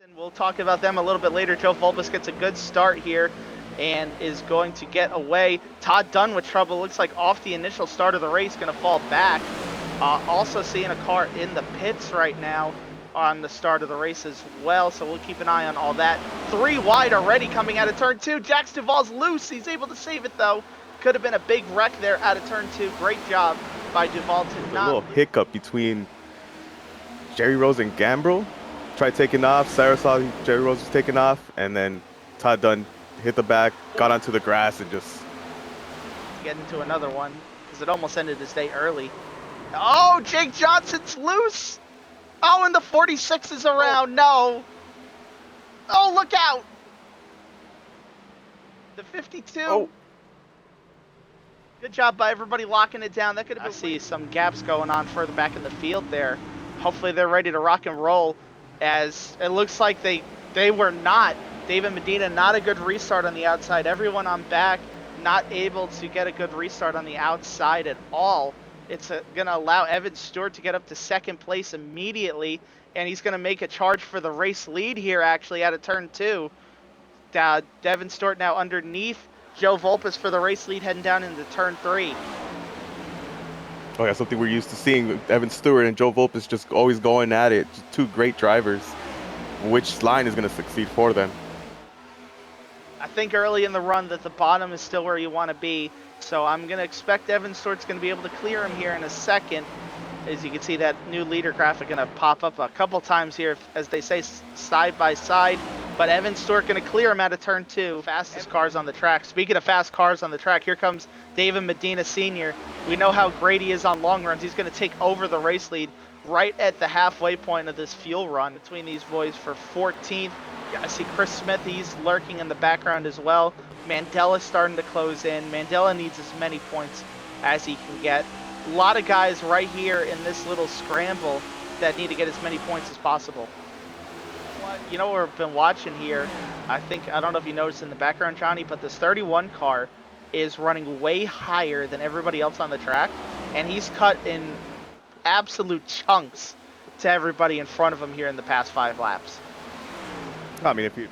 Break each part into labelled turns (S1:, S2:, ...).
S1: And we'll talk about them a little bit later. Joe Volbus gets a good start here and is going to get away. Todd Dunn with trouble. Looks like off the initial start of the race, going to fall back. Also seeing a car in the pits right now on the start of the race as well, so we'll keep an eye on all that. 3 wide already coming out of turn 2. Jax Duvall's loose. He's able to save it, though. Could have been a big wreck there out of turn 2. Great job by Duvall to not...
S2: A little hiccup between Jerry Rose and Gambrel. Tried taking off. Sarah saw Jerry Rose was taking off, and then Todd Dunn hit the back, got onto the grass, and just
S1: get into another one because it almost ended his day early. Oh, Jake Johnson's loose. Oh, and the 46 is around. No. Oh, look out. The 52.
S2: Oh.
S1: Good job by everybody locking it down. That could have been. I see some gaps going on further back in the field there. Hopefully they're ready to rock and roll, as it looks like they were not. David Medina, not a good restart on the outside. Everyone on back not able to get a good restart on the outside at all. It's going to allow Evan Stewart to get up to second place immediately, and he's going to make a charge for the race lead here, actually, out of turn 2. Devin Stewart now underneath Joe Volpus for the race lead, heading down into turn 3.
S2: Oh yeah, something we're used to seeing. Evan Stewart and Joe Volpus just always going at it. Just two great drivers. Which line is going to succeed for them?
S1: I think early in the run that the bottom is still where you want to be. So I'm going to expect Evan Stewart's going to be able to clear him here in a second. As you can see, that new leader graphic going to pop up a couple times here, as they say, side by side. But Evan Stewart going to clear him out of turn 2. Fastest cars on the track. Speaking of fast cars on the track, here comes David Medina Sr. We know how great he is on long runs. He's going to take over the race lead right at the halfway point of this fuel run between these boys for 14th. I see Chris Smith, he's lurking in the background as well. Mandela's starting to close in. Mandela needs as many points as he can get. A lot of guys right here in this little scramble that need to get as many points as possible. You know what we've been watching here? I don't know if you noticed in the background, Johnny, but this 31 car is running way higher than everybody else on the track, and he's cut in absolute chunks to everybody in front of him here in the past 5 laps.
S2: I mean, if you...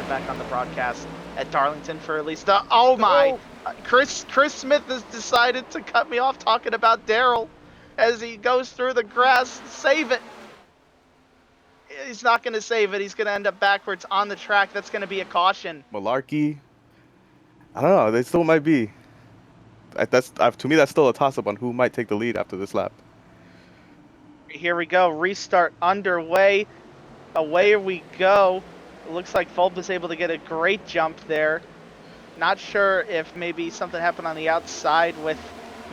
S1: Back on the broadcast at Darlington for at least oh my! Chris Smith has decided to cut me off talking about Daryl as he goes through the grass. Save it! He's not going to save it. He's going to end up backwards on the track. That's going to be a caution.
S2: Malarkey, I don't know. They still might be. To me, that's still a toss-up on who might take the lead after this lap.
S1: Here we go. Restart underway. Away we go. It looks like Volp is able to get a great jump there. Not sure if maybe something happened on the outside with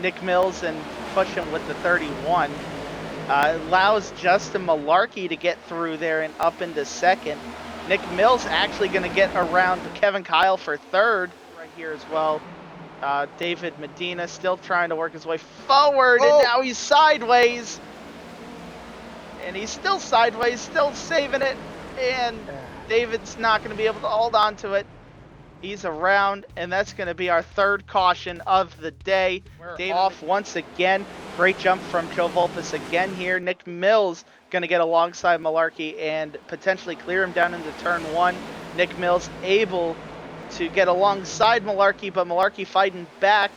S1: Nick Mills and push him with the 31. Allows Justin Malarkey to get through there and up into second. Nick Mills actually going to get around Kevin Kyle for third right here as well. David Medina still trying to work his way forward, and now he's sideways. And he's still sideways, still saving it, and David's not going to be able to hold on to it. He's around, and that's going to be our third caution of the day. David off once again. Great jump from Joe Volpus again here. Nick Mills going to get alongside Malarkey and potentially clear him down into turn 1. Nick Mills able to get alongside Malarkey, but Malarkey fighting back.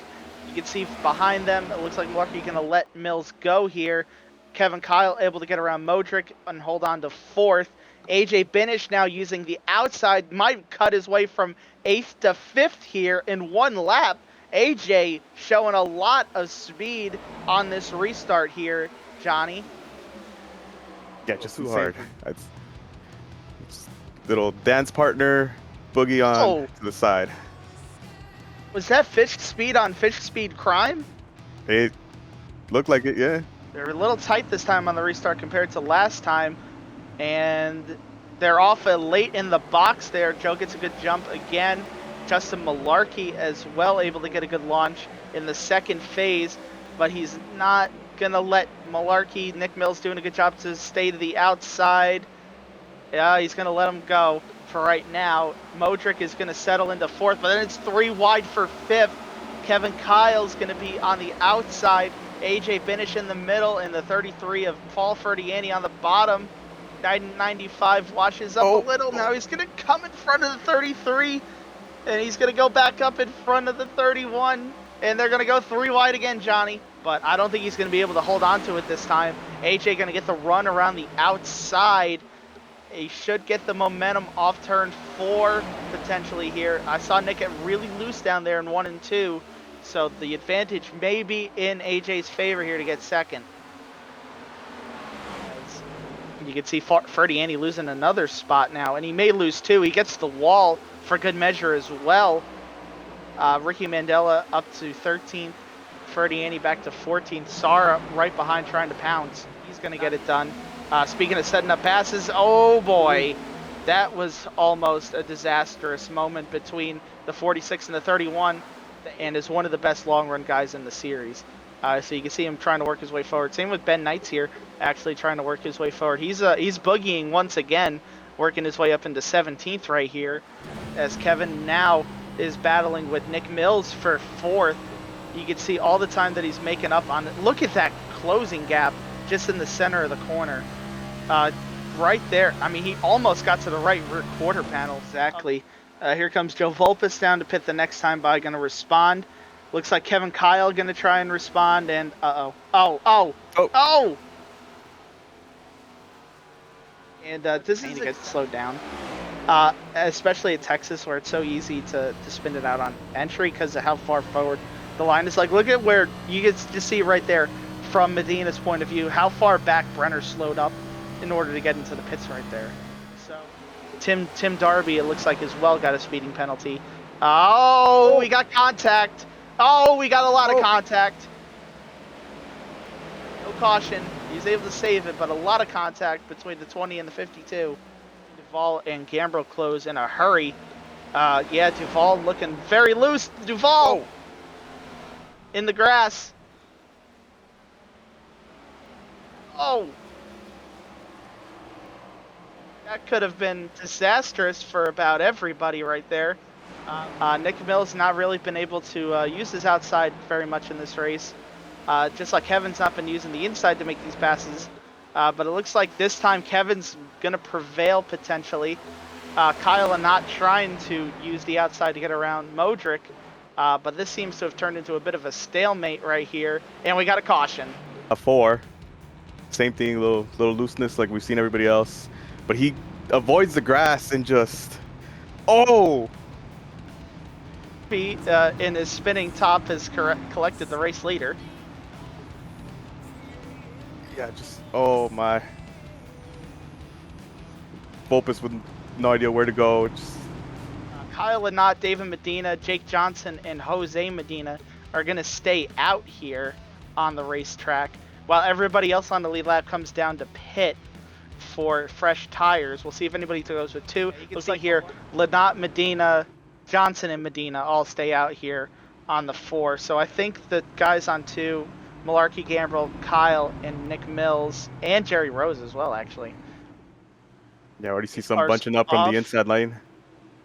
S1: You can see behind them, it looks like Malarkey going to let Mills go here. Kevin Kyle able to get around Modric and hold on to 4th. AJ Binish now using the outside, might cut his way from 8th to 5th here in one lap. AJ showing a lot of speed on this restart here, Johnny.
S2: Yeah, just too hard. Little dance partner, boogie on
S1: Oh,
S2: to the side.
S1: was that fish speed on fish speed crime?
S2: It looked like it, yeah.
S1: They're a little tight this time on the restart compared to last time, and they're off late in the box there. Joe gets a good jump again. Justin Malarkey as well, able to get a good launch in the second phase, but he's not going to let Malarkey. Nick Mills doing a good job to stay to the outside. Yeah, he's going to let him go for right now. Modric is going to settle into fourth, but then it's 3 wide for fifth. Kevin Kyle's going to be on the outside. AJ Binish in the middle, and the 33 of Paul Ferdiani on the bottom. 95 washes up a little. Now he's going to come in front of the 33, and he's going to go back up in front of the 31. And they're going to go 3 wide again, Johnny. But I don't think he's going to be able to hold on to it this time. AJ going to get the run around the outside. He should get the momentum off turn 4 potentially here. I saw Nick get really loose down there in 1 and 2. So the advantage may be in AJ's favor here to get second. As you can see Ferdiani losing another spot now, and he may lose 2. He gets the wall for good measure as well. Ricky Mandela up to 13th. Ferdiani back to 14th. Sara right behind trying to pounce. He's going to get it done. Speaking of setting up passes, oh boy, that was almost a disastrous moment between the 46 and the 31, and is one of the best long run guys in the series. So you can see him trying to work his way forward. Same with Ben Knights here, actually trying to work his way forward. He's boogieing once again, working his way up into 17th right here, as Kevin now is battling with Nick Mills for 4th. You can see all the time that he's making up on it. Look at that closing gap just in the center of the corner. Right there. I mean, he almost got to the right rear quarter panel. Exactly. Here comes Joe Volpus down to pit the next time by, going to respond. Looks like Kevin Kyle going to try and respond, and oh. And this is to get slowed down. Especially at Texas, where it's so easy to spin it out on entry because of how far forward the line is. Like, look at where you can just see right there from Medina's point of view how far back Brenner slowed up in order to get into the pits right there. So Tim Darby, it looks like, as well got a speeding penalty. Oh, we got contact. Oh, we got a lot of contact. No caution. He's able to save it, but a lot of contact between the 20 and the 52. Duval and Gambro close in a hurry. Yeah, Duval looking very loose. Duval in the grass. Oh. That could have been disastrous for about everybody right there. Nick Mills not really been able to use his outside very much in this race. Just like Kevin's not been using the inside to make these passes. But it looks like this time Kevin's going to prevail potentially. Kyle not trying to use the outside to get around Modric. But this seems to have turned into a bit of a stalemate right here. And we got a caution.
S2: A 4. Same thing, little looseness like we've seen everybody else. But he avoids the grass and just... Oh!
S1: In his spinning top has collected the race leader.
S2: Yeah, just... Oh, my. Volpus with no idea where to go. Just...
S1: Kyle Lynott, David Medina, Jake Johnson, and Jose Medina are going to stay out here on the racetrack, while everybody else on the lead lap comes down to pit for fresh tires. We'll see if anybody goes with 2. Looks like here, Lynott, Medina, Johnson, and Medina all stay out here on the 4. So I think the guys on 2, Malarkey, Gambrell, Kyle, and Nick Mills, and Jerry Rose as well, actually.
S2: Yeah, I already see some bunching up from the inside lane.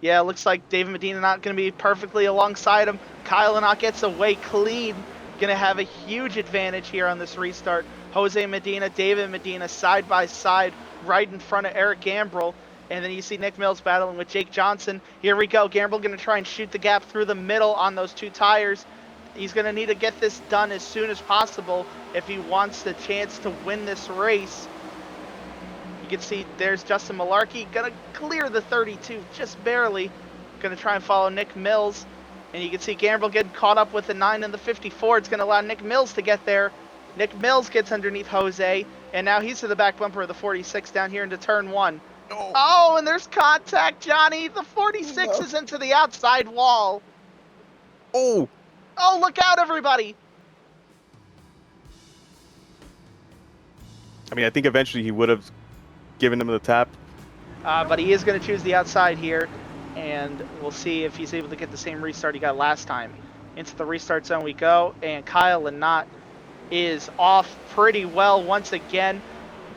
S1: Yeah, it looks like David Medina not going to be perfectly alongside him. Kyle Lynott gets away clean. Going to have a huge advantage here on this restart. Jose Medina, David Medina, side by side, right in front of Eric Gambrell. And then you see Nick Mills battling with Jake Johnson. Here we go. Gambrell going to try and shoot the gap through the middle on those 2 tires. He's going to need to get this done as soon as possible if he wants the chance to win this race. You can see there's Justin Malarkey. Going to clear the 32 just barely. Going to try and follow Nick Mills. And you can see Gambrell getting caught up with the 9 and the 54. It's going to allow Nick Mills to get there. Nick Mills gets underneath Jose. And now he's to the back bumper of the 46 down here into turn 1.
S2: No.
S1: Oh, and there's contact, Johnny. The 46
S2: No.
S1: is into the outside wall.
S2: Oh.
S1: Oh, look out, everybody.
S2: I mean, I think eventually he would have given him the tap.
S1: But he is going to choose the outside here, and we'll see if he's able to get the same restart he got last time. Into the restart zone we go, and Kyle Lynott is off pretty well once again.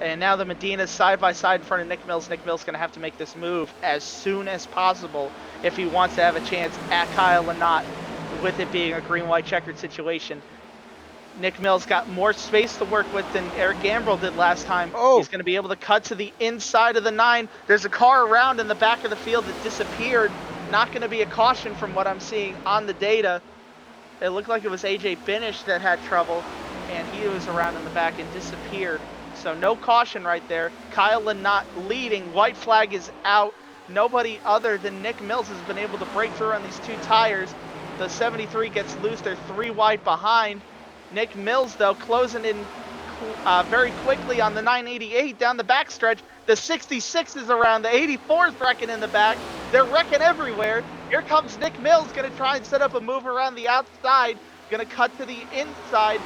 S1: And now the Medina's side by side in front of Nick Mills. Nick Mills going to have to make this move as soon as possible if he wants to have a chance at Kyle Lynott, with it being a green-white checkered situation. Nick Mills got more space to work with than Eric Gambrill did last time.
S2: Oh.
S1: He's going to be able to cut to the inside of the 9. There's a car around in the back of the field that disappeared. Not going to be a caution from what I'm seeing on the data. It looked like it was AJ Binish that had trouble, and he was around in the back and disappeared. So no caution right there. Kyle Lynott leading. White flag is out. Nobody other than Nick Mills has been able to break through on these 2 tires. The 73 gets loose. They're 3 wide behind. Nick Mills, though, closing in very quickly on the 988 down the backstretch. The 66 is around. The 84 is wrecking in the back. They're wrecking everywhere. Here comes Nick Mills, going to try and set up a move around the outside. Going to cut to the inside.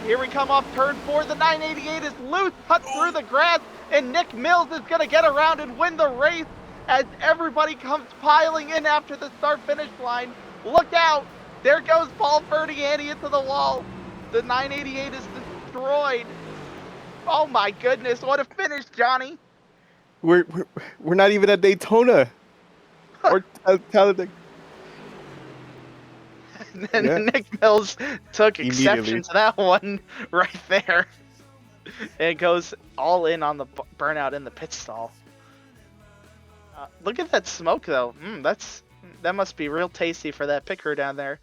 S1: Here we come off turn 4. The 988 is loose, cut through the grass, and Nick Mills is going to get around and win the race as everybody comes piling in after the start-finish line. Look out! There goes Paul Ferdiani into the wall. The 988 is destroyed. Oh my goodness, what a finish, Johnny.
S2: We're not even at Daytona. Or Talladega.
S1: And
S2: Yeah.
S1: Nick Mills took exception
S2: Immediately.
S1: to that one right there. It goes all in on the burnout in the pit stall. Look at that smoke, though. That must be real tasty for that pit crew down there.